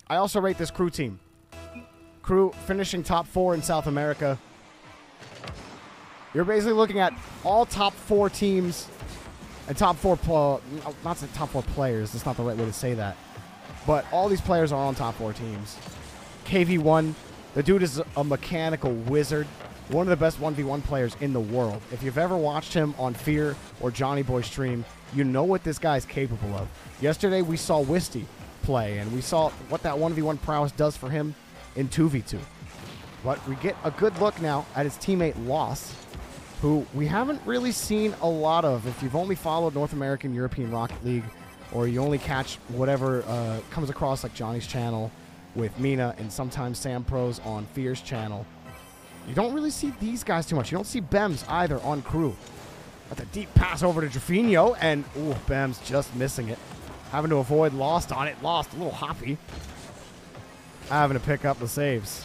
I also rate this crew team. Crew finishing top 4 in South America. You're basically looking at all top 4 teams and top 4, not top 4 players. That's not the right way to say that. But all these players are on top 4 teams. kv1, the dude is a mechanical wizard. One of the best 1v1 players in the world. If you've ever watched him on Fear or Johnny Boy stream, you know what this guy's capable of. Yesterday we saw Wisty play, and we saw what that 1v1 prowess does for him in 2v2. But we get a good look now at his teammate Lostt, who we haven't really seen a lot of. If you've only followed North American European Rocket League, or you only catch whatever comes across like Johnny's channel with Mina and sometimes Sam Pros on Fear's channel, you don't really see these guys too much. You don't see Bemmz either on crew. But the deep pass over to drufinho, and ooh, Bemmz just missing it. Having to avoid Lostt on it. Lostt a little hoppy. Having to pick up the saves.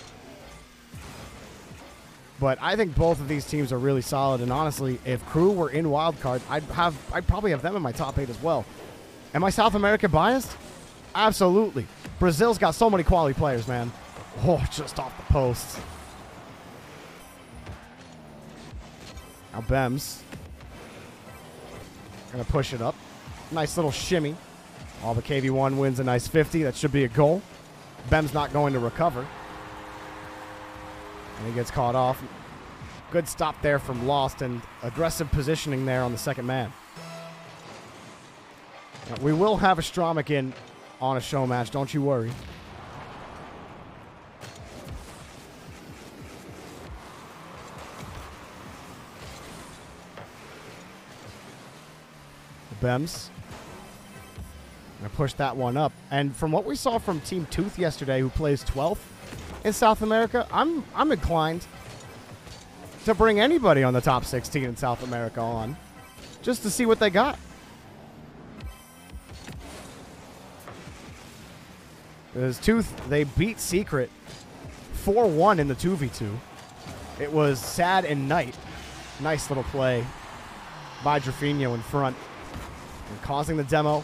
But I think both of these teams are really solid, and honestly, if crew were in wildcard, I'd probably have them in my top 8 as well. Am I South America biased? Absolutely. Brazil's got so many quality players, man. Oh, just off the posts. Now Bemmz. Gonna push it up. Nice little shimmy. All the kv1 wins a nice 50. That should be a goal. Bemmz not going to recover. And he gets caught off. Good stop there from Lostt, and aggressive positioning there on the second man. Now, we will have a Stromik in on a show match, don't you worry. Bemmz. Gonna push that one up. And from what we saw from Team Tooth yesterday, who plays 12th in South America, I'm inclined to bring anybody on the top 16 in South America on, just to see what they got. Because Tooth, they beat Secret 4-1 in the 2v2. It was Sad and Knight. Nice little play by drufinho in front. And causing the demo.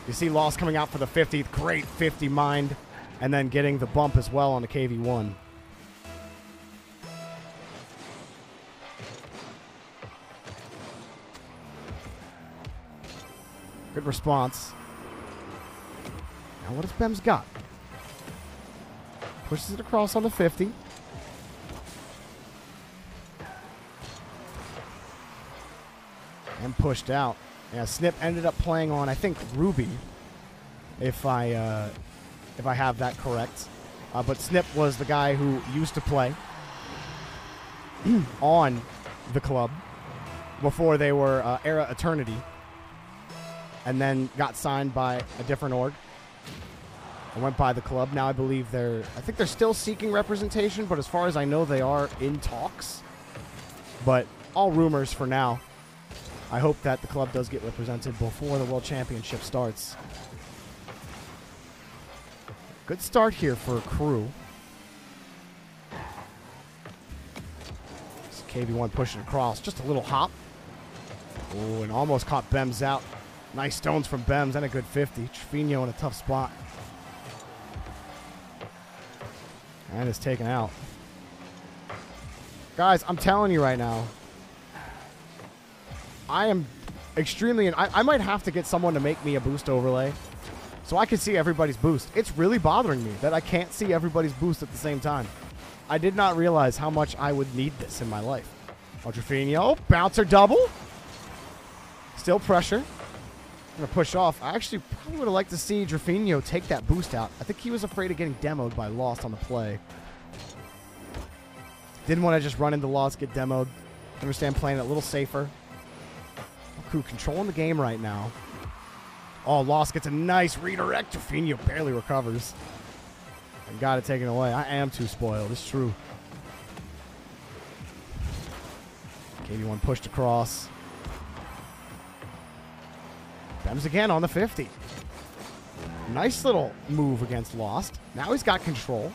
You see Lostt coming out for the 50th. Great 50 mind. And then getting the bump as well on the kv1. Good response. Now what has Bemmz got? Pushes it across on the 50. And pushed out. Yeah, Snip ended up playing on, I think, Ruby, if I have that correct. But Snip was the guy who used to play on the club before they were Era Eternity, and then got signed by a different org and went by the club. Now I believe I think they're still seeking representation, but as far as I know, they are in talks. But all rumors for now. I hope that the club does get represented before the World Championship starts. Good start here for crew. kv1 pushing across. Just a little hop. Oh, and almost caught Bemmz out. Nice stones from Bemmz and a good 50. drufinho in a tough spot. And is taken out. Guys, I'm telling you right now, I am extremely... I might have to get someone to make me a boost overlay so I can see everybody's boost. It's really bothering me that I can't see everybody's boost at the same time. I did not realize how much I would need this in my life. Oh, drufinho. Bouncer double. Still pressure. I'm going to push off. I actually probably would have liked to see drufinho take that boost out. I think he was afraid of getting demoed by Lostt on the play. Didn't want to just run into Lostt, get demoed. Understand playing it a little safer. Crew controlling the game right now. Oh, Lostt gets a nice redirect. drufinho barely recovers. And got it taken away. I am too spoiled. It's true. kv1 pushed across. Bemmz again on the 50. Nice little move against Lostt. Now he's got control.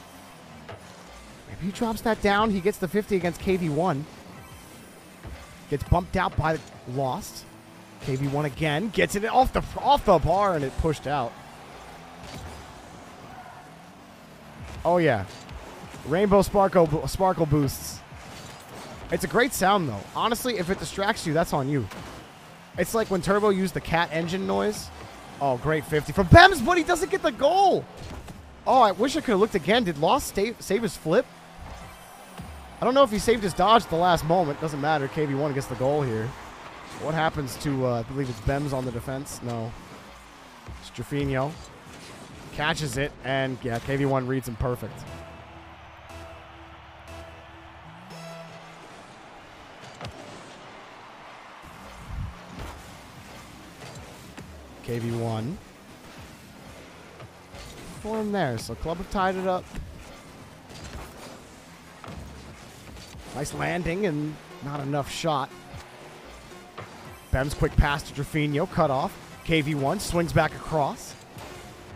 Maybe he drops that down. He gets the 50 against kv1. Gets bumped out by Lostt. kv1 again. Gets it off the bar, and it pushed out. Oh, yeah. Rainbow sparkle boosts. It's a great sound, though. Honestly, if it distracts you, that's on you. It's like when Turbo used the cat engine noise. Oh, great 50 from Bemmz, but he doesn't get the goal. Oh, I wish I could have looked again. Did Lostt save his flip? I don't know if he saved his dodge at the last moment. Doesn't matter. kv1 gets the goal here. What happens to, I believe it's Bemmz on the defense? No. It's drufinho. Catches it, and yeah, kv1 reads him perfect. kv1. Form there, so Club have tied it up. Nice landing and not enough shot. Bemmz quick pass to drufinho, cut off. kv1 swings back across.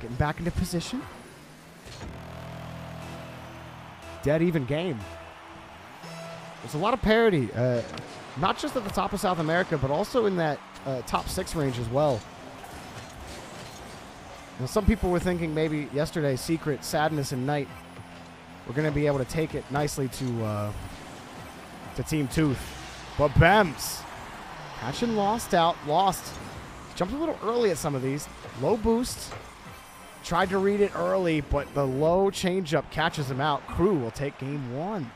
Getting back into position. Dead even game. There's a lot of parity, not just at the top of South America, but also in that top 6 range as well. Now, some people were thinking maybe yesterday, Secret, Sadness, and Night were going to be able to take it nicely to Team Tooth. But Bemmz catching Lostt out. Lostt jumped a little early at some of these. Low boost. Tried to read it early, but the low changeup catches him out. Crew will take game 1.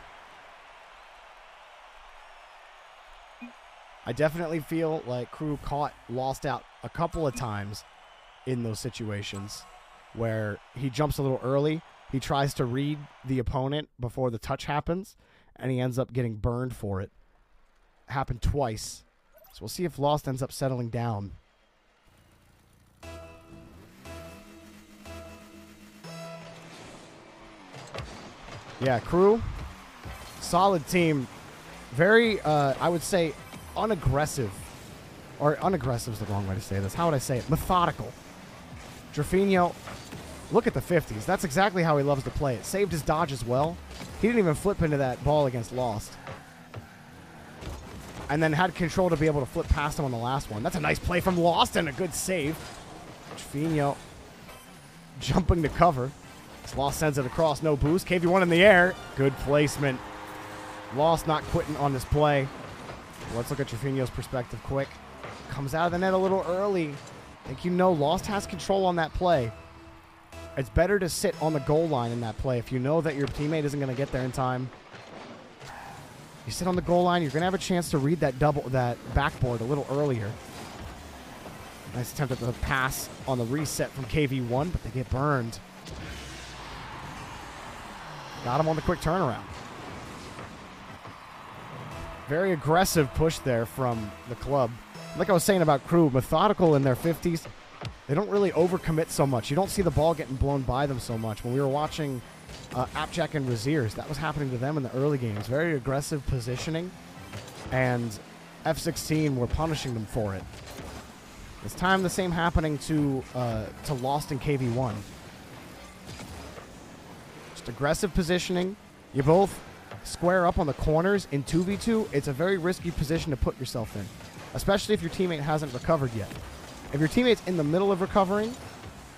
I definitely feel like Crew caught Lostt out a couple of times in those situations where he jumps a little early. He tries to read the opponent before the touch happens, and he ends up getting burned for it. Happened twice. So we'll see if Lostt ends up settling down. Yeah, Crew, solid team. Very, I would say, unaggressive. Or unaggressive is the wrong way to say this. How would I say it? Methodical. drufinho, look at the 50s. That's exactly how he loves to play it. Saved his dodge as well. He didn't even flip into that ball against Lostt. And then had control to be able to flip past him on the last one. That's a nice play from Lostt and a good save. drufinho jumping to cover. Lostt sends it across, no boost. kv1 in the air. Good placement. Lostt not quitting on this play. Let's look at drufinho's perspective quick. Comes out of the net a little early. I think you know Lostt has control on that play. It's better to sit on the goal line in that play if you know that your teammate isn't going to get there in time. You sit on the goal line, you're going to have a chance to read that backboard a little earlier. Nice attempt at the pass on the reset from kv1, but they get burned. Got him on the quick turnaround. Very aggressive push there from the club. Like I was saying about Crew, methodical in their 50s. They don't really overcommit so much. You don't see the ball getting blown by them so much. When we were watching Appjack and Raziers, that was happening to them in the early games. Very aggressive positioning, and F16 were punishing them for it. This time the same happening to Lostt and kv1. Just aggressive positioning. You both square up on the corners in 2v2. It's a very risky position to put yourself in, especially if your teammate hasn't recovered yet. If your teammate's in the middle of recovering,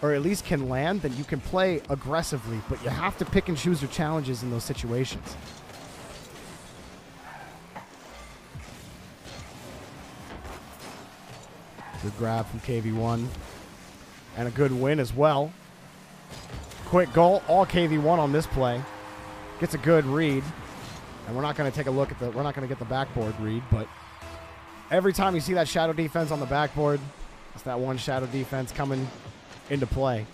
or at least can land, then you can play aggressively, but you have to pick and choose your challenges in those situations. Good grab from kv1, and a good win as well. Quick goal, all kv1 on this play. Gets a good read, and we're not going to take a look at we're not going to get the backboard read, but every time you see that shadow defense on the backboard, it's that one shadow defense coming into play.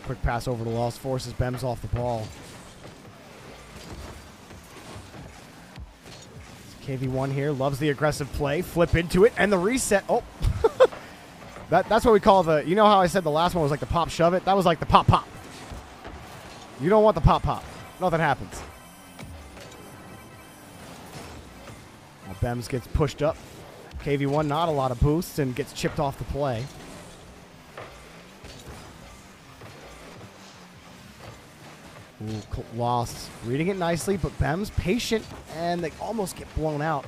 Quick pass over to Lostt, forces Bemmz off the ball. kv1 here, loves the aggressive play. Flip into it, and the reset. Oh, that's what we call the, you know how I said the last one was like the pop shove it? That was like the pop pop. You don't want the pop pop. Nothing happens. Well, Bemmz gets pushed up. kv1 not a lot of boosts and gets chipped off the play. Ooh, Lostt reading it nicely, but Bemmz patient, and they almost get blown out.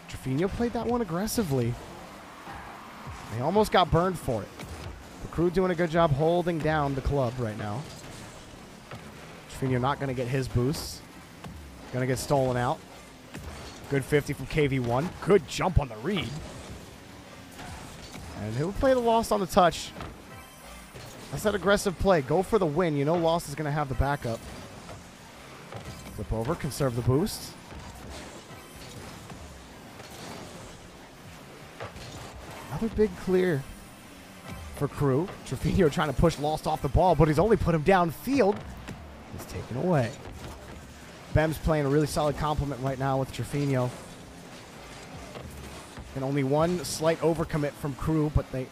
drufinho played that one aggressively. They almost got burned for it. The crew doing a good job holding down the club right now. drufinho not going to get his boosts. Going to get stolen out. Good 50 from kv1. Good jump on the read. And he'll play the Lostt on the touch. That's that aggressive play. Go for the win. You know Lostt is going to have the backup. Flip over. Conserve the boost. Another big clear for crew. drufinho trying to push Lostt off the ball, but he's only put him downfield. It's taken away. Bemmz playing a really solid compliment right now with drufinho. And only one slight overcommit from crew, but they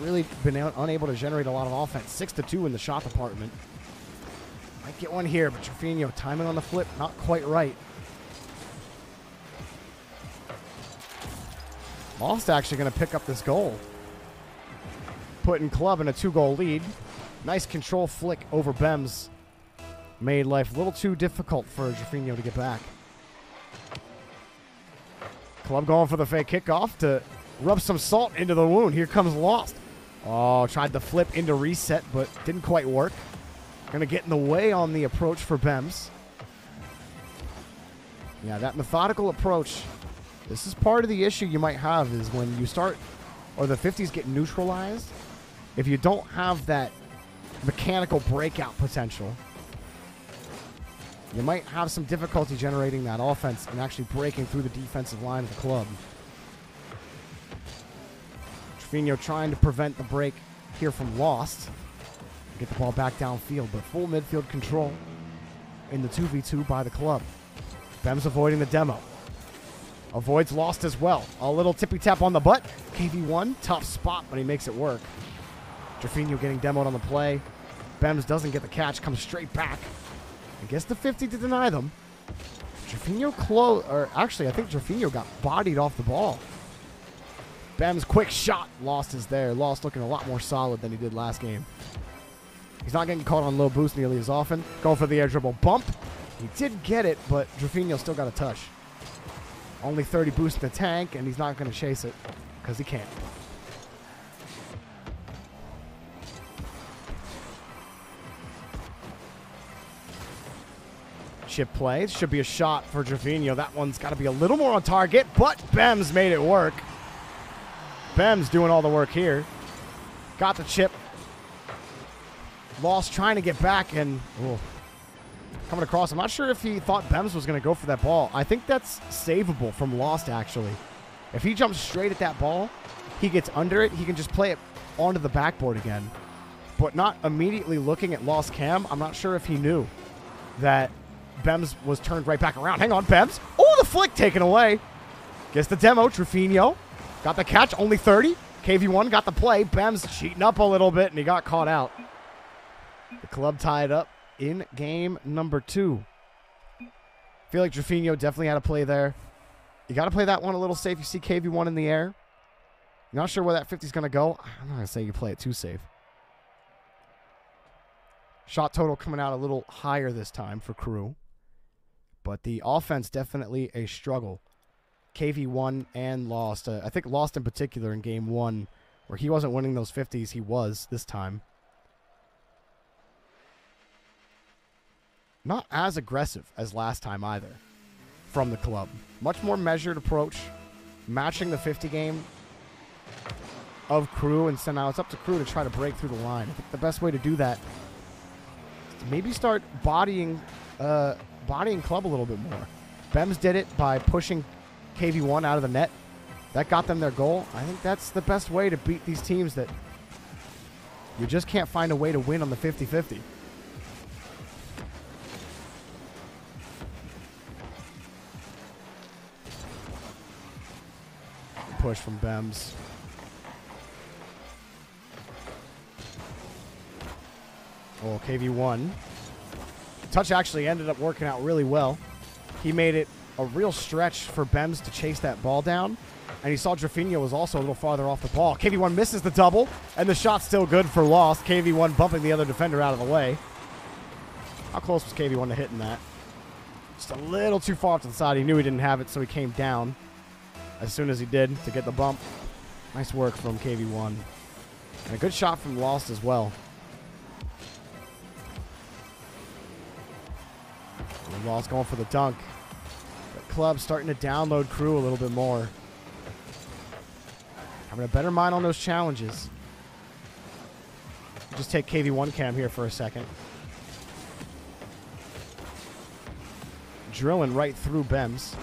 really been unable to generate a lot of offense. 6-2 in the shot department. Might get one here, but drufinho timing on the flip, not quite right. Lostt actually going to pick up this goal. Putting club in a 2-goal lead. Nice control flick over Bemmz. Made life a little too difficult for drufinho to get back. Club going for the fake kickoff to rub some salt into the wound. Here comes Lostt. Oh, tried to flip into reset, but didn't quite work. Gonna get in the way on the approach for Bemmz. Yeah, that methodical approach. This is part of the issue you might have is when you start, or the 50s get neutralized. If you don't have that mechanical breakout potential, you might have some difficulty generating that offense and actually breaking through the defensive line of the club. drufinho trying to prevent the break here from Lostt. Get the ball back downfield, but full midfield control in the 2v2 by the club. Bemmz avoiding the demo. Avoids Lostt as well. A little tippy tap on the butt. kv1, tough spot, but he makes it work. drufinho getting demoed on the play. Bemmz doesn't get the catch, comes straight back. I guess the 50 to deny them. drufinho actually, I think drufinho got bodied off the ball. Bemmz quick shot. Lostt is there. Lostt looking a lot more solid than he did last game. He's not getting caught on low boost nearly as often. Going for the air dribble bump. He did get it, but drufinho still got a touch. Only 30 boost in the tank, and he's not going to chase it because he can't. Chip play. Should be a shot for drufinho. That one's got to be a little more on target, but Bemmz made it work. Bemmz doing all the work here. Got the chip. Lostt trying to get back and coming across. I'm not sure if he thought Bemmz was going to go for that ball. I think that's savable from Lostt, actually. If he jumps straight at that ball, he gets under it, he can just play it onto the backboard again. But not immediately looking at Lostt cam, I'm not sure if he knew that Bemmz was turned right back around. Hang on, Bemmz. Oh, the flick taken away. Gets the demo. drufinho got the catch. Only 30. kv1 got the play. Bemmz cheating up a little bit, and he got caught out. The club tied up in game number 2. Feel like drufinho definitely had a play there. You got to play that one a little safe. You see kv1 in the air. You're not sure where that 50 is going to go. I'm not going to say you play it too safe. Shot total coming out a little higher this time for crew. But the offense definitely a struggle. kv1 and Lostt. I think Lostt in particular in game 1, where he wasn't winning those 50s, he was this time. Not as aggressive as last time either from the club. Much more measured approach, matching the 50 game of crew, and so now it's up to crew to try to break through the line. I think the best way to do that is to maybe start bodying club a little bit more. Bemmz did it by pushing kv1 out of the net. That got them their goal. I think that's the best way to beat these teams that you just can't find a way to win on the 50-50. Push from Bemmz. Oh, kv1. Touch actually ended up working out really well. He made it a real stretch for Bemmz to chase that ball down. And he saw drufinho was also a little farther off the ball. kv1 misses the double, and the shot's still good for Lostt. kv1 bumping the other defender out of the way. How close was kv1 to hitting that? Just a little too far to the side. He knew he didn't have it, so he came down as soon as he did to get the bump. Nice work from kv1. And a good shot from Lostt as well. And Lostt going for the dunk. But Club starting to download Crew a little bit more. Having a better mind on those challenges. Just take kv1 cam here for a second. Drilling right through Bemmz.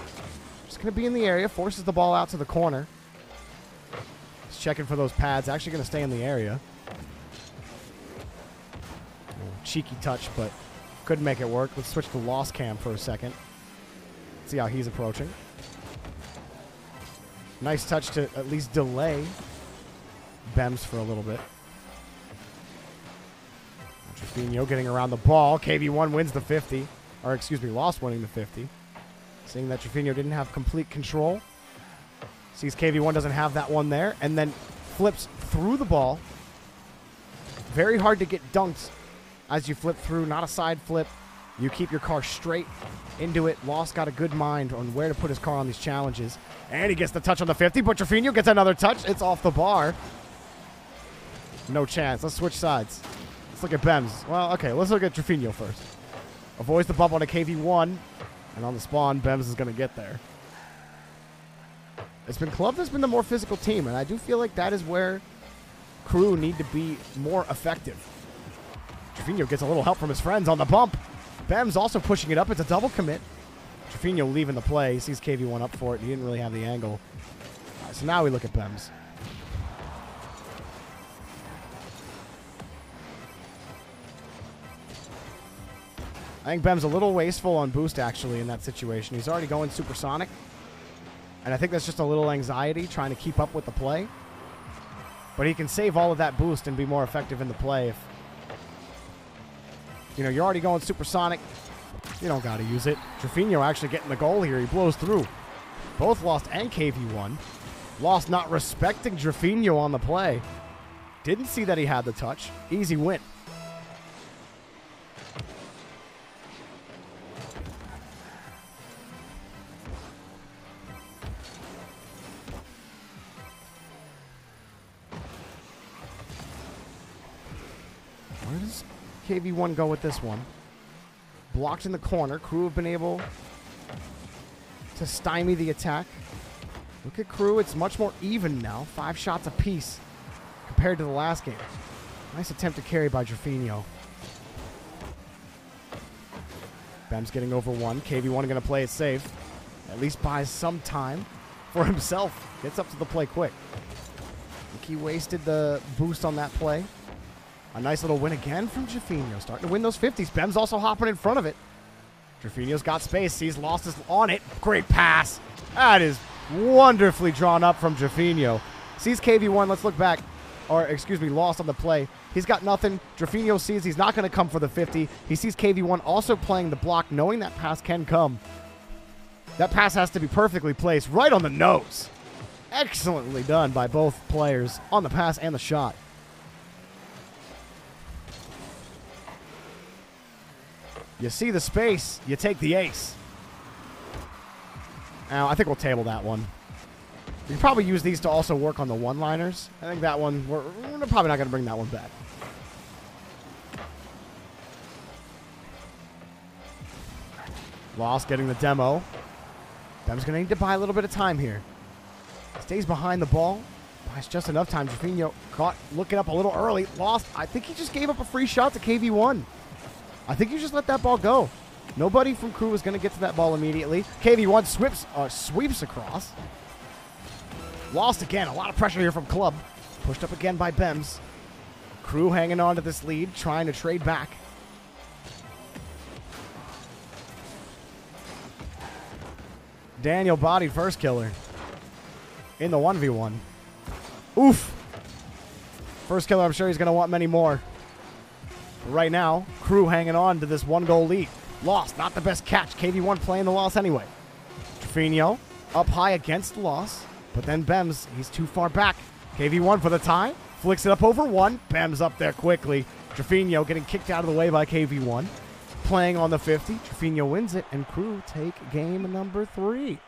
Just going to be in the area. Forces the ball out to the corner. Just checking for those pads. Actually going to stay in the area. Cheeky touch, but couldn't make it work. Let's switch to Lostt cam for a second. See how he's approaching. Nice touch to at least delay Bemmz for a little bit. Drufinho getting around the ball. kv1 wins the 50. Or, excuse me, Lostt winning the 50. Seeing that Drufinho didn't have complete control. Sees kv1 doesn't have that one there. And then flips through the ball. Very hard to get dunked as you flip through. Not a side flip. You keep your car straight into it. Lostt got a good mind on where to put his car on these challenges. And he gets the touch on the 50. But Drufinho gets another touch. It's off the bar. No chance. Let's switch sides. Let's look at Bemmz. Well, okay, let's look at Drufinho first. Avoids the bump on a kv1. And on the spawn, Bemmz is going to get there. It's been Club that's been the more physical team. And I do feel like that is where Crew need to be more effective. Drufinho gets a little help from his friends on the bump. Bemmz also pushing it up. It's a double commit. Drufinho leaving the play. He sees kv1 up for it. He didn't really have the angle. All right, so now we look at Bemmz. I think Bemmz a little wasteful on boost, actually, in that situation. He's already going supersonic. And I think that's just a little anxiety trying to keep up with the play. But he can save all of that boost and be more effective in the play. If, you know, you're already going supersonic, you don't got to use it. Drufinho actually getting the goal here. He blows through both Lostt and kv1. Lostt not respecting Drufinho on the play. Didn't see that he had the touch. Easy win. Where does kv1 go with this one? Blocked in the corner. Crew have been able to stymie the attack. Look at Crew. It's much more even now. 5 shots apiece compared to the last game. Nice attempt to carry by Drufinho. Bemmz getting over one. kv1 going to play it safe. At least buys some time for himself. Gets up to the play quick. I think he wasted the boost on that play. A nice little win again from Drufinho. Starting to win those 50s. Bemmz also hopping in front of it. Drufinho's got space. Sees Lostt is on it. Great pass. That is wonderfully drawn up from Drufinho. Sees kv1. Let's look back. Or, excuse me, Lostt on the play. He's got nothing. Drufinho sees he's not going to come for the 50. He sees kv1 also playing the block, knowing that pass can come. That pass has to be perfectly placed right on the nose. Excellently done by both players on the pass and the shot. You see the space, you take the ace. Now, I think we'll table that one. We can probably use these to also work on the one-liners. I think that one, we're probably not going to bring that one back. Lostt getting the demo. Bemmz going to need to buy a little bit of time here. Stays behind the ball. Buys just enough time. Drufinho caught looking up a little early. Lostt, I think he just gave up a free shot to kv1. I think you just let that ball go. Nobody from Crew is going to get to that ball immediately. kv1 sweeps across. Lostt again. A lot of pressure here from Club. Pushed up again by Bemmz. Crew hanging on to this lead, trying to trade back. Daniel bodied first killer in the 1v1. Oof. First killer, I'm sure he's going to want many more. Right now, Crew hanging on to this 1-goal lead. Lostt, not the best catch. kv1 playing the loss anyway. Drufinho up high against Lostt, but then Bemmz, he's too far back. kv1 for the tie, flicks it up over one. Bemmz up there quickly. Drufinho getting kicked out of the way by kv1. Playing on the 50. Drufinho wins it, and Crew take game number 3.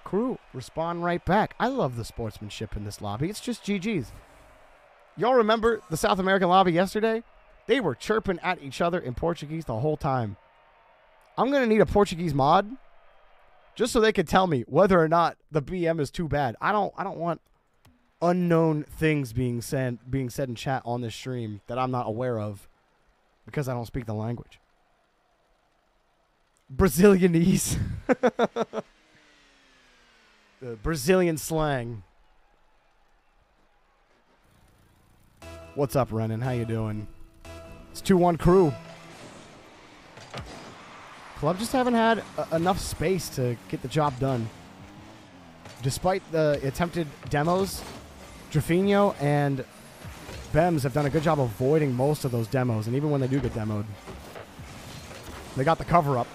Crew respond right back. I love the sportsmanship in this lobby. It's just GG's. Y'all remember the South American lobby yesterday? They were chirping at each other in Portuguese the whole time. I'm going to need a Portuguese mod just so they could tell me whether or not the BM is too bad. I don't want unknown things being said in chat on this stream that I'm not aware of because I don't speak the language. Brazilianese. The Brazilian slang. What's up, Renan? How you doing? It's 2-1 crew. Club just haven't had enough space to get the job done. Despite the attempted demos, drufinho and Bemmz have done a good job avoiding most of those demos. And even when they do get demoed, they got the cover up.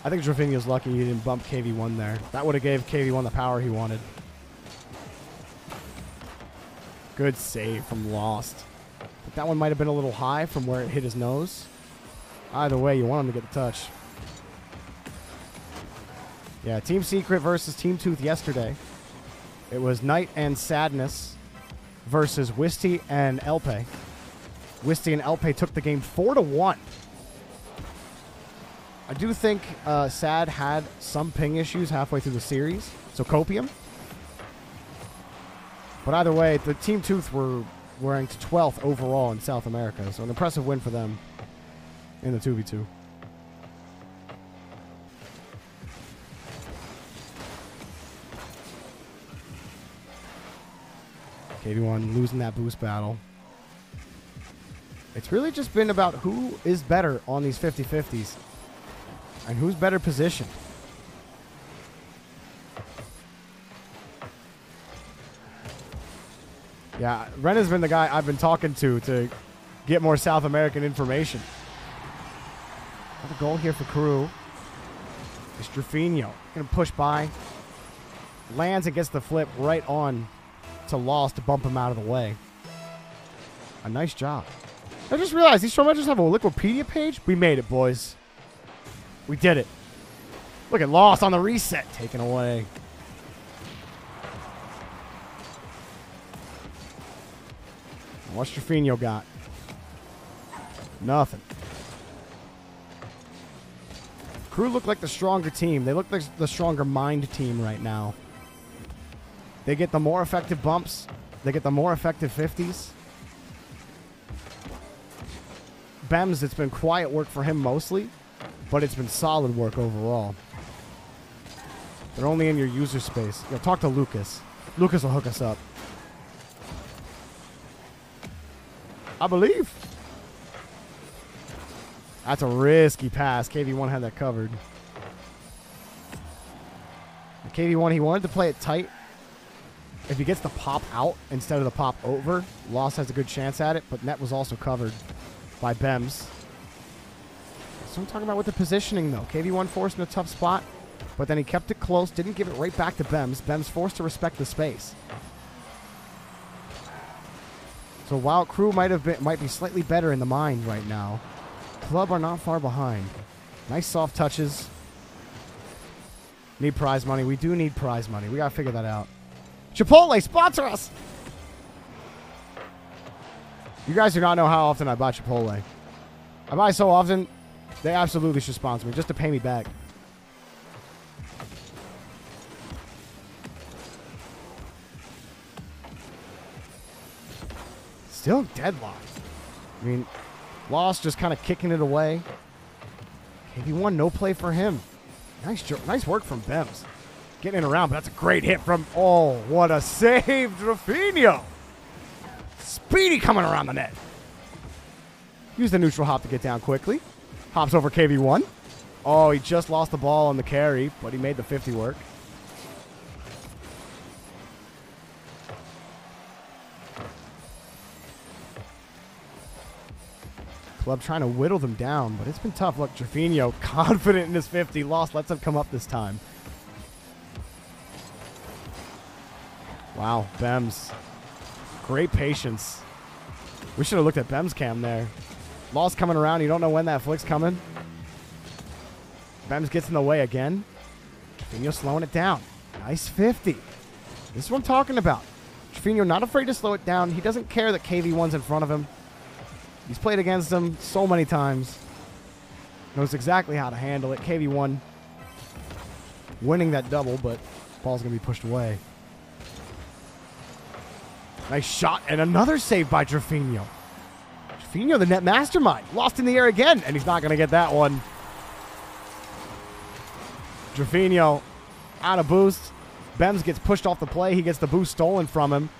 I think drufinho's lucky he didn't bump kv1 there. That would have gave kv1 the power he wanted. Good save from Lostt. But that one might have been a little high from where it hit his nose. Either way, you want him to get the touch. Yeah, Team Secret versus Team Tooth yesterday. It was Night and Sadness versus Wisty and Elpe. Wisty and Elpe took the game 4-1. I do think Sad had some ping issues halfway through the series, so copium. But either way, the Team Tooth were ranked 12th overall in South America, so an impressive win for them in the 2v2. kv1 losing that boost battle. It's really just been about who is better on these 50-50s and who's better positioned. Yeah, Ren has been the guy I've been talking to get more South American information. Got a goal here for Crew. It's drufinho. Gonna push by. Lands and gets the flip right on to Lostt to bump him out of the way. A nice job. I just realized these showmatches have a Wikipedia page. We made it, boys. We did it. Look at Lostt on the reset. Taken away. What's drufinho got? Nothing. Crew look like the stronger team. They look like the stronger mind team right now. They get the more effective bumps. They get the more effective 50s. Bemmz, it's been quiet work for him mostly, but it's been solid work overall. They're only in your user space. Yo, talk to Lucas. Lucas will hook us up. I believe. That's a risky pass. kv1 had that covered. kv1, he wanted to play it tight. If he gets the pop out instead of the pop over, Lostt has a good chance at it, but net was also covered by Bemmz. So I'm talking about with the positioning, though. kv1 forced in a tough spot, but then he kept it close, didn't give it right back to Bemmz. Bemmz forced to respect the space. So while Crew might be slightly better in the mind right now, Club are not far behind. Nice soft touches. Need prize money. We do need prize money. We got to figure that out. Chipotle, sponsor us! You guys do not know how often I buy Chipotle. I buy so often, they absolutely should sponsor me just to pay me back. Still deadlocked. I mean, Lostt just kind of kicking it away. kv1, no play for him. Nice work from Bemmz. Getting it around, but that's a great hit from... Oh, what a save, drufinho. Speedy coming around the net. Use the neutral hop to get down quickly. Hops over kv1. Oh, he just lost the ball on the carry, but he made the 50 work. Club trying to whittle them down, but it's been tough. Look, drufinho confident in his 50. Lostt lets him come up this time. Wow, Bemmz. Great patience. We should have looked at Bemmz cam there. Lostt coming around. You don't know when that flick's coming. Bemmz gets in the way again. drufinho slowing it down. Nice 50. This is what I'm talking about. Drufinho not afraid to slow it down. He doesn't care that kv1's in front of him. He's played against him so many times. Knows exactly how to handle it. kv1 winning that double, but ball's going to be pushed away. Nice shot and another save by drufinho. drufinho, the net mastermind. Lost in the air again, and he's not going to get that one. drufinho out of boost. Bemmz gets pushed off the play. He gets the boost stolen from him.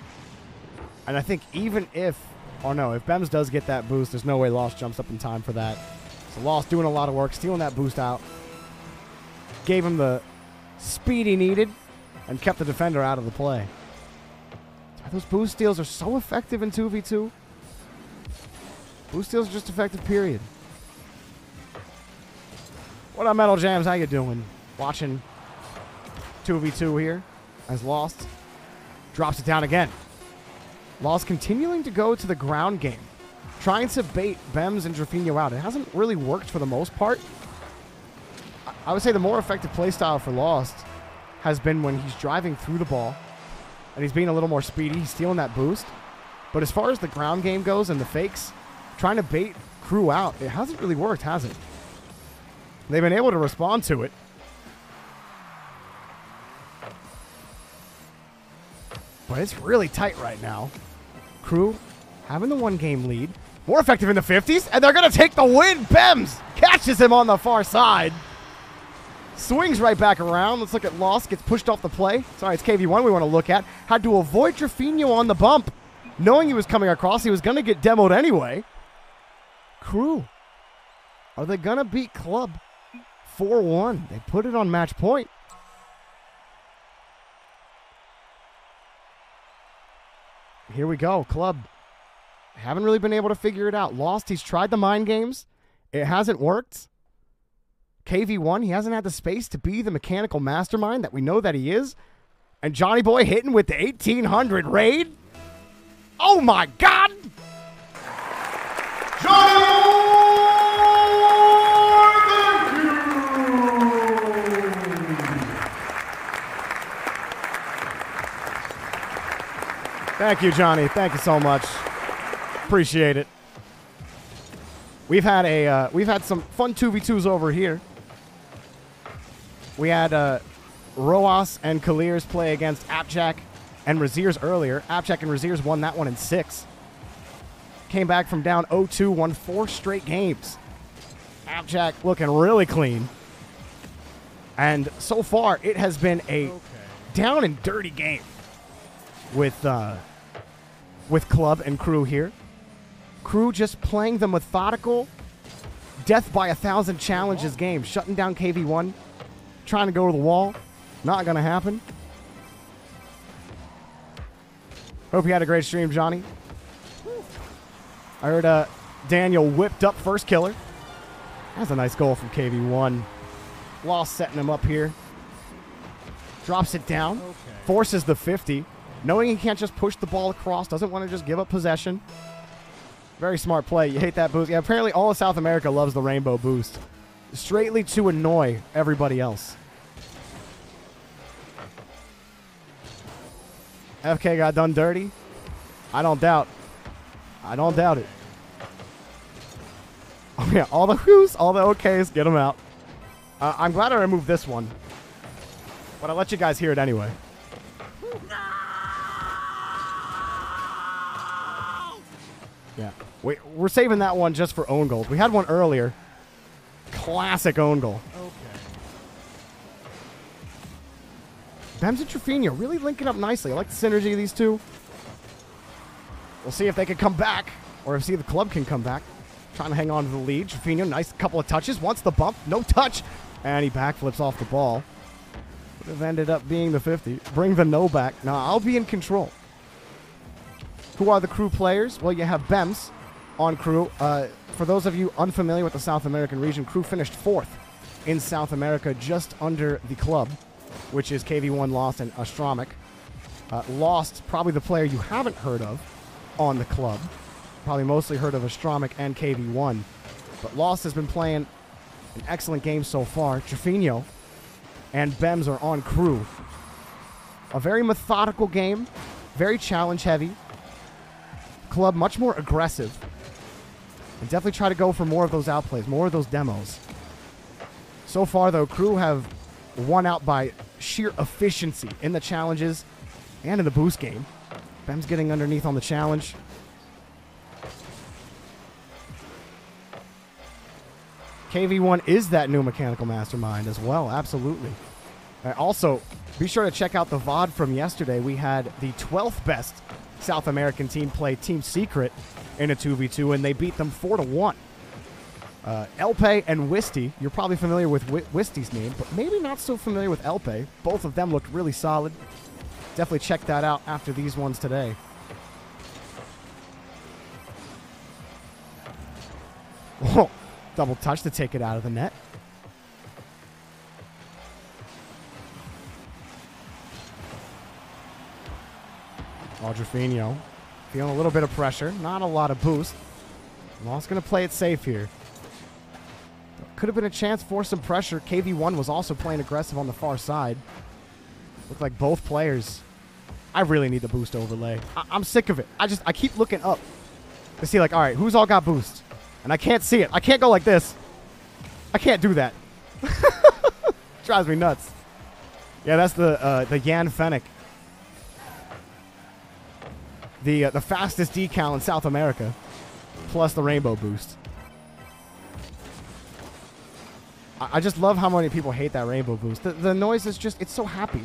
And I think even if, oh no, if Bemmz does get that boost, there's no way Lostt jumps up in time for that. So Lostt doing a lot of work, stealing that boost out. Gave him the speed he needed and kept the defender out of the play. Those boost steals are so effective in 2v2. Boost steals are just effective, period. What up, Metal Jams? How you doing? Watching 2v2 here as Lostt drops it down again. Lostt continuing to go to the ground game, trying to bait Bemmz and drufinho out. It hasn't really worked for the most part. I would say the more effective playstyle for Lostt has been when he's driving through the ball and he's being a little more speedy. He's stealing that boost. But as far as the ground game goes and the fakes, trying to bait crew out, it hasn't really worked, has it? They've been able to respond to it. But it's really tight right now. Crew having the one-game lead. More effective in the 50s, and they're going to take the win. Bemmz catches him on the far side. Swings right back around. Let's look at Lostt. Gets pushed off the play. Sorry, it's kv1 we want to look at. Had to avoid drufinho on the bump. Knowing he was coming across, he was going to get demoed anyway. Crew, are they going to beat Club 4-1? They put it on match point. Here we go. Club haven't really been able to figure it out. Lostt, he's tried the mind games. It hasn't worked. kv1, he hasn't had the space to be the mechanical mastermind that we know that he is. And Johnny Boy hitting with the 1800 raid. Oh my God! Johnny Thank you, Johnny. Thank you so much. Appreciate it. We've had some fun 2v2s over here. We had Roas and Kalirs play against Appjack and Raziers earlier. Appjack and Raziers won that one in 6. Came back from down 0-2, won 4 straight games. Appjack looking really clean. And so far, it has been a down and dirty game with Club and Crew here. Crew just playing the methodical death by 1,000 challenges game, shutting down kv1, trying to go to the wall. Not going to happen. Hope you had a great stream, Johnny. I heard Daniel whipped up first killer. That's a nice goal from kv1. Lostt setting him up here. Drops it down. Forces the 50. Knowing he can't just push the ball across. Doesn't want to just give up possession. Very smart play. You hate that boost. Yeah, apparently all of South America loves the rainbow boost. Straightly to annoy everybody else. FK got done dirty. I don't doubt. I don't doubt it. Oh yeah, all the whoos, all the okays, get them out. I'm glad I removed this one. But I'll let you guys hear it anyway. Yeah, we're saving that one just for own goals. We had one earlier. Classic own goal. Okay. Bemmz and drufinho really linking up nicely. I like the synergy of these two. We'll see if they can come back, or if the club can come back. Trying to hang on to the lead. drufinho, nice couple of touches. Wants the bump, no touch. And he backflips off the ball. Would have ended up being the 50. Bring the no back. Now I'll be in control. Who are the Crew players? Well, you have Bemmz on Crew. For those of you unfamiliar with the South American region, Crew finished 4th in South America, just under the club, which is kv1, Lostt, and Astromic. Lostt, probably the player you haven't heard of on the club. Probably mostly heard of Astromic and kv1. But Lostt has been playing an excellent game so far. drufinho and Bemmz are on Crew. A very methodical game. Very challenge heavy. Club much more aggressive. And definitely try to go for more of those outplays, more of those demos. So far, though, Crew have won out by sheer efficiency in the challenges and in the boost game. Bemmz getting underneath on the challenge. kv1 is that new mechanical mastermind as well, absolutely. Also, be sure to check out the VOD from yesterday. We had the 12th best South American team play Team Secret in a 2v2, and they beat them 4-1. Elpe and Wisty, you're probably familiar with Wisty's name, but maybe not so familiar with Elpe. Both of them looked really solid. Definitely check that out after these ones today. Whoa, double touch to take it out of the net. Drufinho feeling a little bit of pressure, not a lot of boost. Lostt going to play it safe here. Could have been a chance for some pressure. kv1 was also playing aggressive on the far side. Looked like both players. I really need the boost overlay. I'm sick of it. I keep looking up to see, like, all right, who's all got boost? And I can't see it. I can't go like this. I can't do that. Drives me nuts. Yeah, that's the Jan Fennec. The fastest decal in South America, plus the rainbow boost. I just love how many people hate that rainbow boost. The noise is just, it's so happy.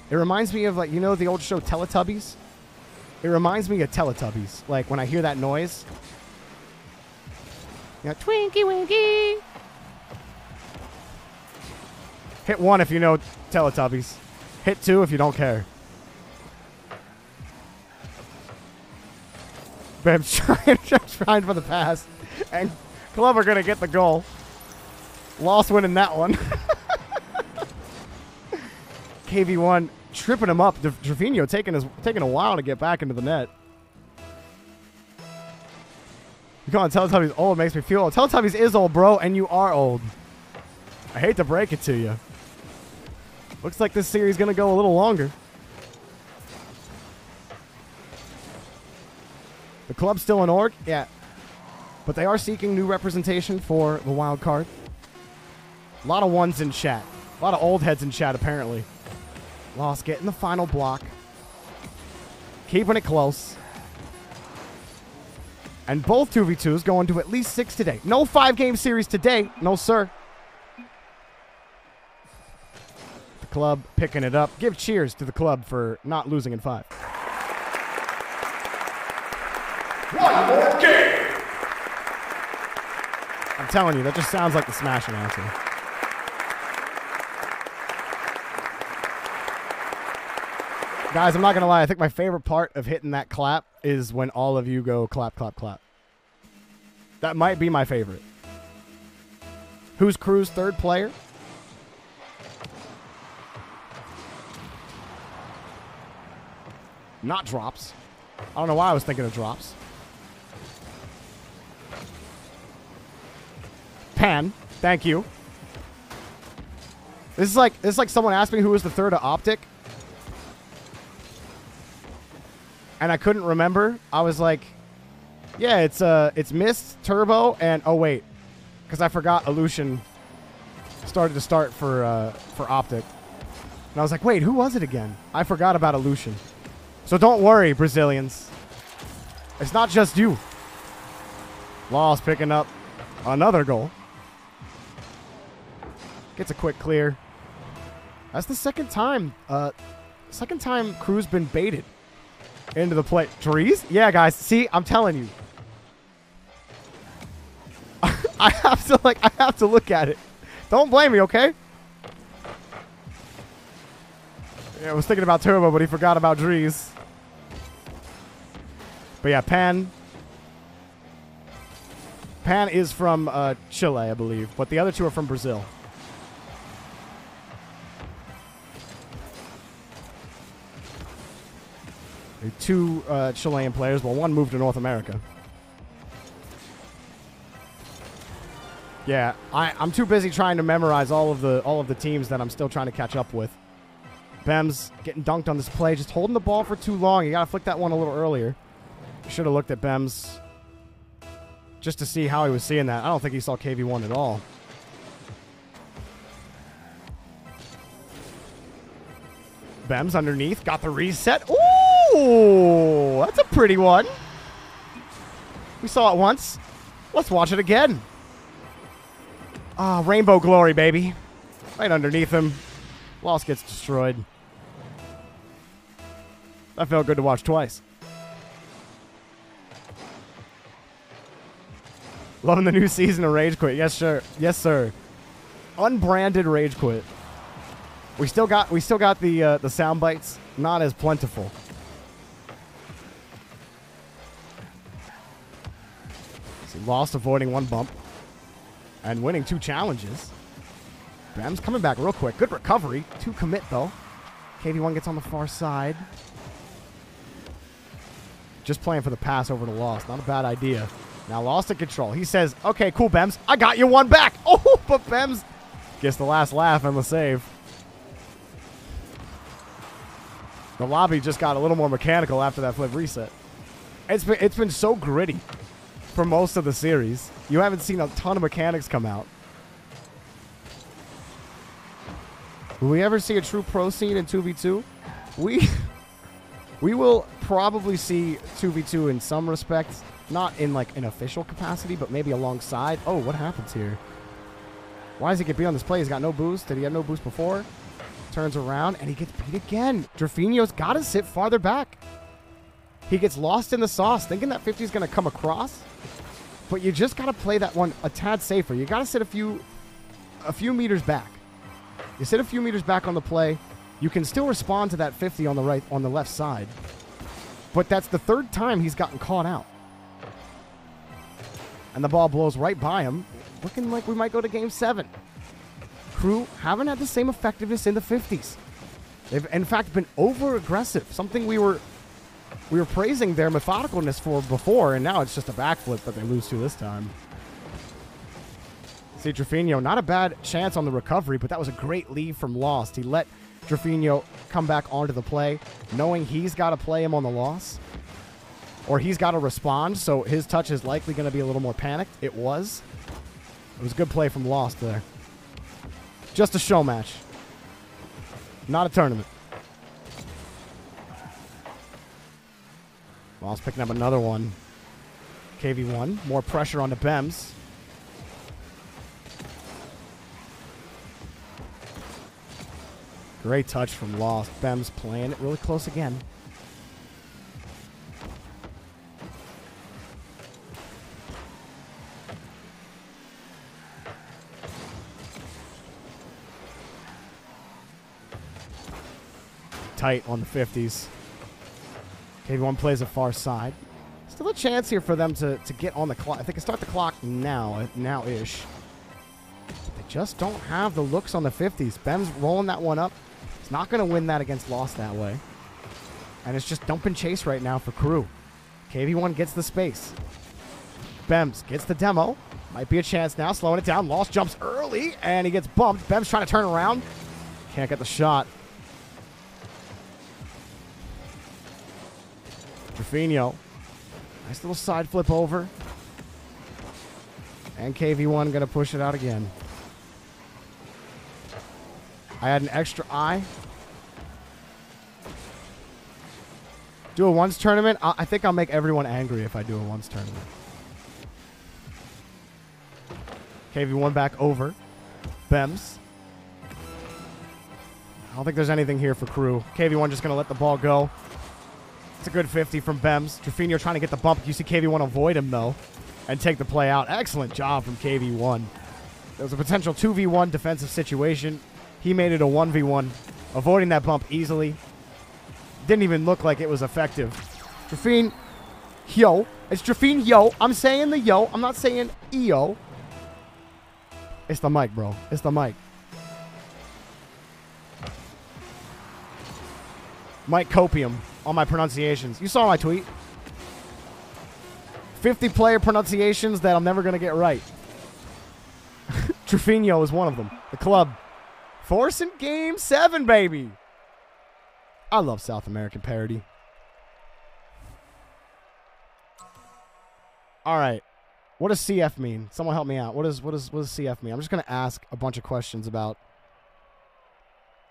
It reminds me of, like, you know the old show Teletubbies? It reminds me of Teletubbies. Like, when I hear that noise. You know, Twinkie Winkie. Hit 1 if you know Teletubbies. Hit 2 if you don't care. Bemmz trying for the pass. And Club are going to get the goal. Lostt winning that one. kv1 tripping him up. Drufinho taking a while to get back into the net. You calling Teletubbies old makes me feel old. Teletubbies is old, bro, and you are old. I hate to break it to you. Looks like this series is going to go a little longer. The club's still in org, yeah. But they are seeking new representation for the wild card. A lot of ones in chat. A lot of old heads in chat, apparently. Lostt getting the final block. Keeping it close. And both 2v2s going to at least 6 today. No 5-game series today. No, sir. The club picking it up. Give cheers to the club for not losing in 5. One more game. I'm telling you, that just sounds like the Smash announcer. Guys, I'm not going to lie. I think my favorite part of hitting that clap is when all of you go clap, clap, clap. That might be my favorite. Who's Crew's third player? Not drops. I don't know why I was thinking of drops. Pan, thank you. This is like someone asked me who was the third of Optic. And I couldn't remember. I was like, yeah, it's Mist, Turbo, and oh wait, because I forgot Illusion started to start for Optic. And I was like, wait, who was it again? I forgot about Illusion. So don't worry, Brazilians. It's not just you. Lostt picking up another goal. Gets a quick clear. That's the second time Crew's been baited into the play. Dries? Yeah, guys. See, I'm telling you. I have to look at it. Don't blame me, okay? Yeah, I was thinking about Turbo, but he forgot about Dries. But yeah, Pan is from Chile, I believe, but the other two are from Brazil. Two Chilean players, well, one moved to North America. Yeah, I'm too busy trying to memorize all of the teams that I'm still trying to catch up with. Bemmz getting dunked on this play. Just holding the ball for too long. You got to flick that one a little earlier. Should have looked at Bemmz just to see how he was seeing that. I don't think he saw kv1 at all. Bemmz underneath. Got the reset. Ooh! That's a pretty one. We saw it once. Let's watch it again. Ah, rainbow glory, baby. Right underneath him. Lostt gets destroyed. That felt good to watch twice. Loving the new season of Rage Quit. Yes, sir. Yes, sir. Unbranded Rage Quit. We still got the sound bites, not as plentiful. See, Lostt avoiding one bump and winning 2 challenges. Bemmz coming back real quick. Good recovery. 2 commit though. kv1 gets on the far side. Just playing for the pass over to Lostt. Not a bad idea. Now Lostt in control. He says, okay, cool, Bemmz. I got you one back. Oh, but Bemmz gets the last laugh and the save. The lobby just got a little more mechanical after that flip reset. It's been so gritty for most of the series. You haven't seen a ton of mechanics come out. Will we ever see a true pro scene in 2v2? We will probably see 2v2 in some respects. Not in like an official capacity, but maybe alongside. Oh, what happens here? Why does he get beat on this play? He's got no boost. Did he have no boost before? Turns around and he gets beat again. drufinho's got to sit farther back. He gets lost in the sauce, thinking that 50 is going to come across. But you just got to play that one a tad safer. You got to sit a few meters back. You sit a few meters back on the play. You can still respond to that 50 on the left side. But that's the 3rd time he's gotten caught out. And the ball blows right by him. Looking like we might go to game 7. Crew haven't had the same effectiveness in the 50s. They've, in fact, been over-aggressive. Something we were praising their methodicalness for before, and now it's just a backflip that they lose to this time. See, drufinho, not a bad chance on the recovery, but that was a great lead from Lostt. He let drufinho come back onto the play, knowing he's got to play him on the loss. Or he's got to respond, so his touch is likely going to be a little more panicked. It was. It was a good play from Lostt there. Just a show match. Not a tournament. Lostt picking up another one. kv1. More pressure on the Bemmz. Great touch from Lostt. Bemmz playing it really close again. Tight on the 50s. kv1 plays a far side. Still a chance here for them to get on the clock. If they can start the clock now-ish. They just don't have the looks on the 50s. Bemmz rolling that one up. He's not going to win that against Lostt that way. And it's just dump and chase right now for Crew. kv1 gets the space. Bemmz gets the demo. Might be a chance now. Slowing it down. Lostt jumps early, and he gets bumped. Bemmz trying to turn around. Can't get the shot. drufinho. Nice little side flip over. And kv1 going to push it out again. I had an extra eye. Do a once tournament. I think I'll make everyone angry if I do a once tournament. kv1 back over. Bemmz. I don't think there's anything here for Crew. kv1 just going to let the ball go. It's a good 50 from Bemmz. drufinho trying to get the bump. You see kv1 avoid him, though, and take the play out. Excellent job from kv1. There was a potential 2v1 defensive situation. He made it a 1v1, avoiding that bump easily. Didn't even look like it was effective. drufinho. It's drufinho. I'm saying the yo. I'm not saying EO. It's the mic, bro. It's the mic. Mike Copium on my pronunciations. You saw my tweet. 50 player pronunciations that I'm never going to get right. drufinho is one of them. The club. Forcing game 7, baby. I love South American parody. All right. What does CF mean? Someone help me out. What does CF mean? I'm just going to ask a bunch of questions about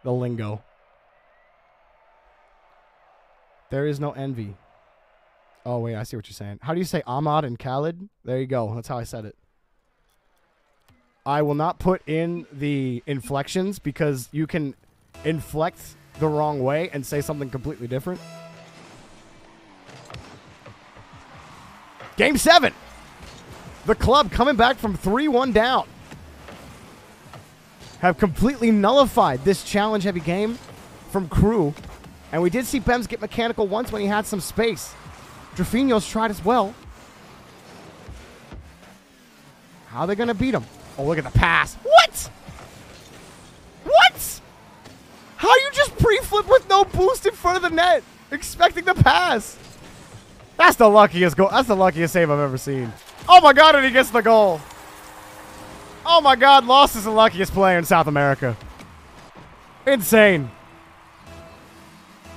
the lingo. There is no envy. Oh, wait. I see what you're saying. How do you say Ahmad and Khalid? There you go. That's how I said it. I will not put in the inflections because you can inflect the wrong way and say something completely different. Game 7. The club coming back from 3-1 down have completely nullified this challenge-heavy game from Crew. And we did see Bemmz get mechanical once when he had some space. Drufinho's tried as well. How are they going to beat him? Oh, look at the pass. What? What? How you just pre-flip with no boost in front of the net, expecting the pass? That's the luckiest goal. That's the luckiest save I've ever seen. Oh my God, and he gets the goal. Oh my God, Lostt is the luckiest player in South America. Insane.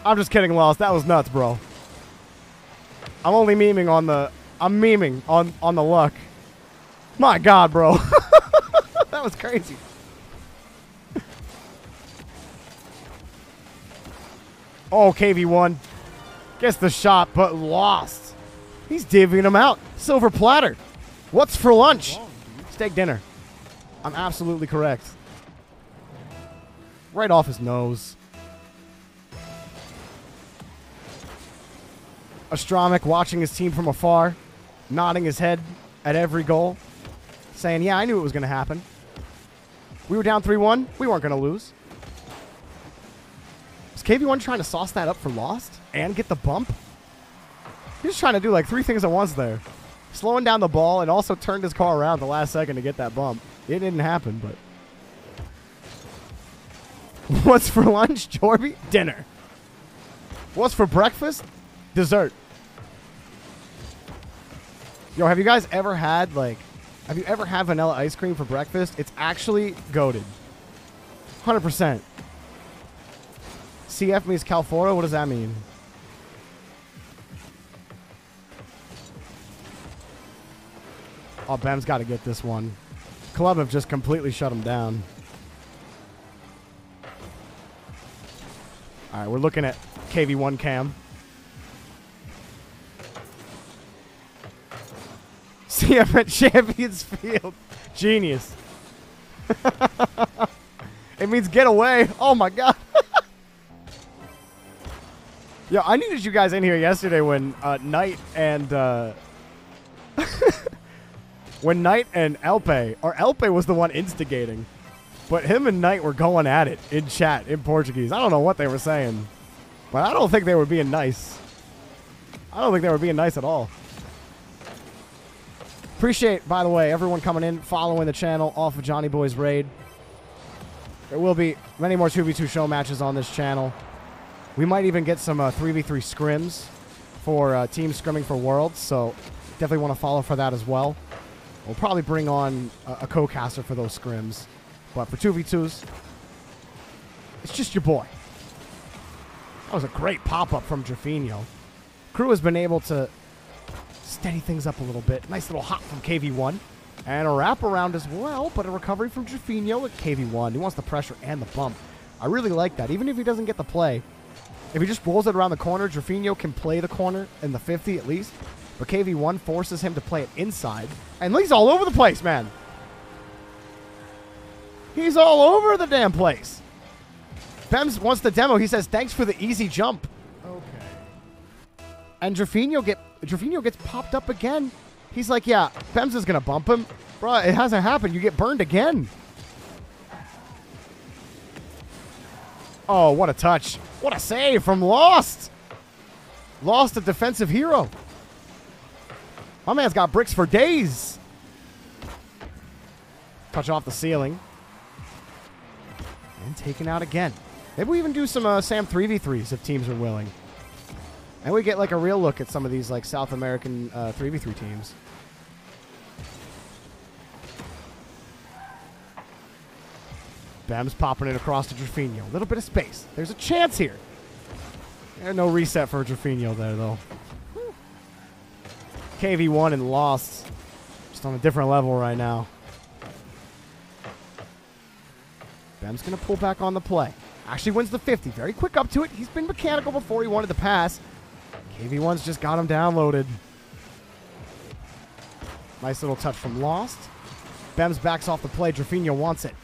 I'm just kidding, Lostt. That was nuts, bro. I'm only memeing on the... I'm memeing on the luck. My God, bro. That was crazy. Oh, kv1. Gets the shot, but Lostt. He's divvying him out. Silver platter. What's for lunch? Steak dinner. I'm absolutely correct. Right off his nose. Astramic watching his team from afar, nodding his head at every goal, saying, yeah, I knew it was going to happen. We were down 3-1. We weren't going to lose. Was kv1 trying to sauce that up for Lostt and get the bump? He was trying to do like 3 things at once there. Slowing down the ball and also turned his car around the last second to get that bump. It didn't happen, but... What's for lunch, Jorby? Dinner. What's for breakfast? Dessert. Yo, have you guys ever had, like... Have you ever had vanilla ice cream for breakfast? It's actually goated. 100%. CF means Calfora? What does that mean? Oh, Bemmz got to get this one. Club have just completely shut him down. All right, we're looking at kv1 cam. CF at Champions Field. Genius. It means get away. Oh, my God. Yo, I needed you guys in here yesterday when Knight and... when Knight and Elpe, or Elpe was the one instigating, but him and Knight were going at it in chat in Portuguese. I don't know what they were saying, but I don't think they were being nice. I don't think they were being nice at all. Appreciate, by the way, everyone coming in, following the channel off of Johnny Boy's Raid. There will be many more 2v2 show matches on this channel. We might even get some 3v3 scrims for team scrimming for Worlds, so definitely want to follow for that as well. We'll probably bring on a co-caster for those scrims. But for 2v2s, it's just your boy. That was a great pop-up from drufinho. Crew has been able to steady things up a little bit. Nice little hop from kv1. And a wraparound as well, but a recovery from drufinho at kv1. He wants the pressure and the bump. I really like that. Even if he doesn't get the play, if he just rolls it around the corner, drufinho can play the corner in the 50 at least. But kv1 forces him to play it inside. And he's all over the place, man. He's all over the damn place. Bemmz wants the demo. He says, thanks for the easy jump. Okay. And drufinho gets popped up again. He's like, yeah, Bemmz is going to bump him. Bruh, it hasn't happened. You get burned again. Oh, what a touch. What a save from Lostt. Lostt, a defensive hero. My man's got bricks for days. Touch off the ceiling. And taken out again. Maybe we even do some Sam 3v3s if teams are willing. And we get like a real look at some of these like South American 3v3 teams. Bemmz popping it across to drufinho. A little bit of space. There's a chance here. There's no reset for drufinho there, though. kv1 and Lostt. Just on a different level right now. Bemmz going to pull back on the play. Actually wins the 50. Very quick up to it. He's been mechanical before he wanted to pass. kv1's just got him downloaded. Nice little touch from Lostt. Bemmz backs off the play. drufinho wants it.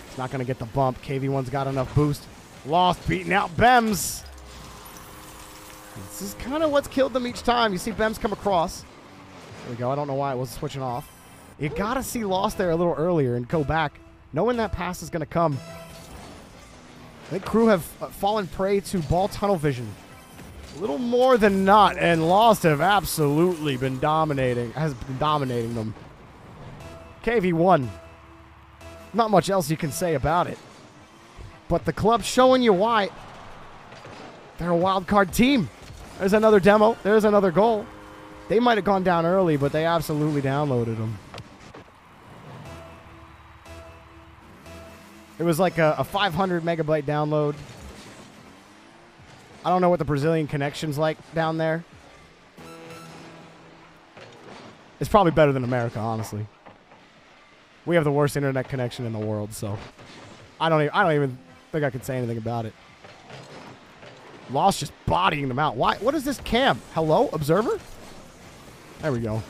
He's not going to get the bump. kv1's got enough boost. Lostt beating out Bemmz. This is kind of what's killed them each time. You see Bemmz come across. There we go. I don't know why it was switching off. You got to see Lostt there a little earlier and go back, knowing that pass is going to come. I think crew have fallen prey to ball tunnel vision. A little more than not, and Lostt have absolutely been dominating them. kv1. Not much else you can say about it. But the club's showing you why. They're a wild card team. There's another demo. There's another goal. They might have gone down early, but they absolutely downloaded them. It was like a 500 megabyte download. I don't know what the Brazilian connection's like down there. It's probably better than America, honestly. We have the worst internet connection in the world, so I don't even think I could say anything about it. Lostt just bodying them out. Why? What is this cam? Hello, observer? There we go.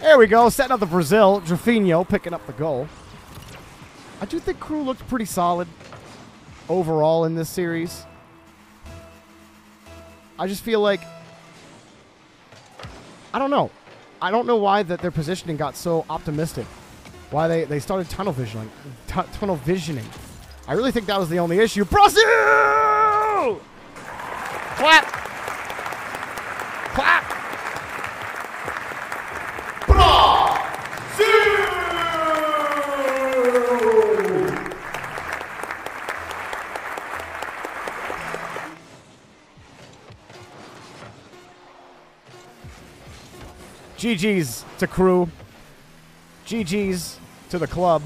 There we go. Setting up the Brazil. drufinho picking up the goal. I do think crew looked pretty solid overall in this series. I just feel like, I don't know. I don't know why that their positioning got so optimistic. Why they started tunnel visioning. Tunnel visioning. I really think that was the only issue. Brazil! Clap! Clap! GG's to crew. GG's to the club.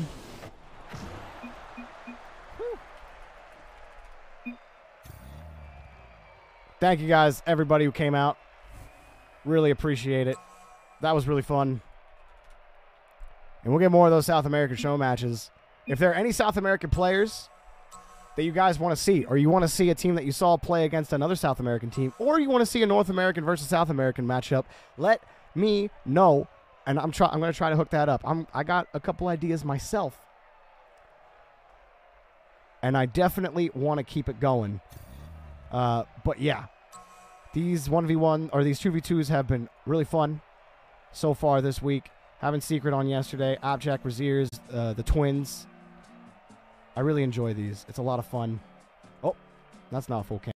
Thank you guys, everybody who came out. Really appreciate it. That was really fun. And we'll get more of those South American show matches. If there are any South American players that you guys want to see, or you want to see a team that you saw play against another South American team, or you want to see a North American versus South American matchup, let me know, and I'm going to try to hook that up. I got a couple ideas myself, and I definitely want to keep it going. But yeah, these 1v1 or these 2v2s have been really fun so far this week. Having Secret on yesterday, Abjack, Braziers, the Twins. I really enjoy these. It's a lot of fun. Oh, that's not a full cam.